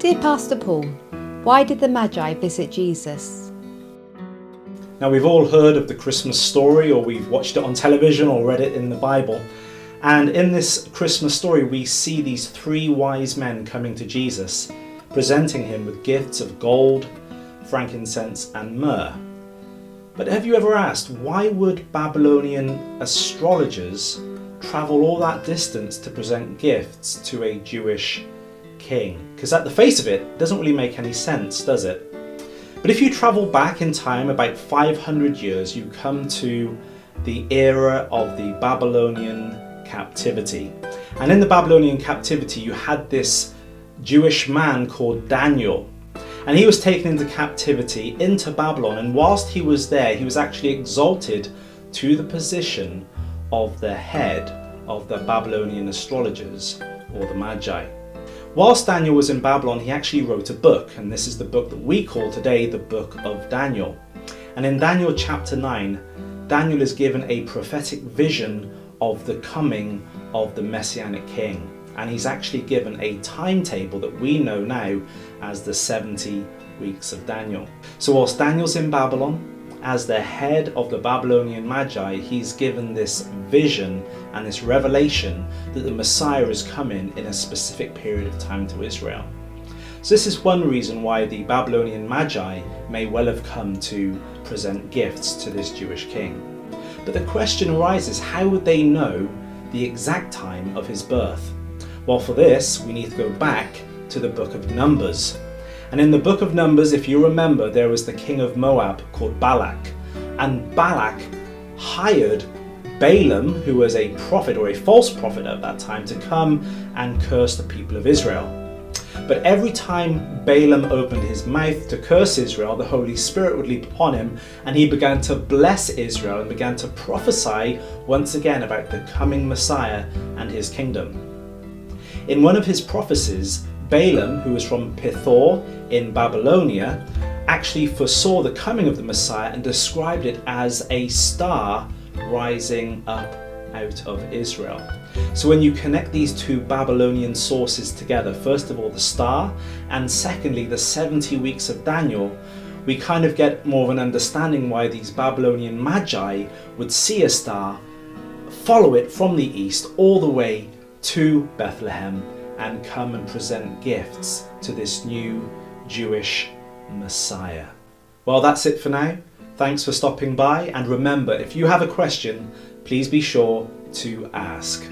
Dear Pastor Paul, why did the Magi visit Jesus? Now, we've all heard of the Christmas story, or we've watched it on television or read it in the Bible. And in this Christmas story, we see these three wise men coming to Jesus, presenting him with gifts of gold, frankincense and myrrh. But have you ever asked, why would Babylonian astrologers travel all that distance to present gifts to a Jewish king? Because at the face of it, it doesn't really make any sense, does it? But if you travel back in time about 500 years, you come to the era of the Babylonian captivity. And in the Babylonian captivity, you had this Jewish man called Daniel. And he was taken into captivity into Babylon. And whilst he was there, he was actually exalted to the position of the head of the Babylonian astrologers, or the Magi. Whilst Daniel was in Babylon, he actually wrote a book, and this is the book that we call today the Book of Daniel. And in Daniel chapter 9, Daniel is given a prophetic vision of the coming of the Messianic King. And he's actually given a timetable that we know now as the 70 weeks of Daniel. So whilst Daniel's in Babylon, as the head of the Babylonian Magi, he's given this vision and this revelation that the Messiah is coming in a specific period of time to Israel. So this is one reason why the Babylonian Magi may well have come to present gifts to this Jewish king. But the question arises, how would they know the exact time of his birth? Well, for this, we need to go back to the book of Numbers. And in the book of Numbers, if you remember, there was the king of Moab called Balak. And Balak hired Balaam, who was a prophet or a false prophet at that time, to come and curse the people of Israel. But every time Balaam opened his mouth to curse Israel, the Holy Spirit would leap upon him, and he began to bless Israel and began to prophesy once again about the coming Messiah and his kingdom. In one of his prophecies, Balaam, who was from Pithor in Babylonia, actually foresaw the coming of the Messiah and described it as a star rising up out of Israel. So when you connect these two Babylonian sources together, first of all the star, and secondly the 70 weeks of Daniel, we kind of get more of an understanding why these Babylonian Magi would see a star, follow it from the east all the way to Bethlehem, and come and present gifts to this new Jewish Messiah. Well, that's it for now. Thanks for stopping by, and remember, if you have a question, please be sure to ask.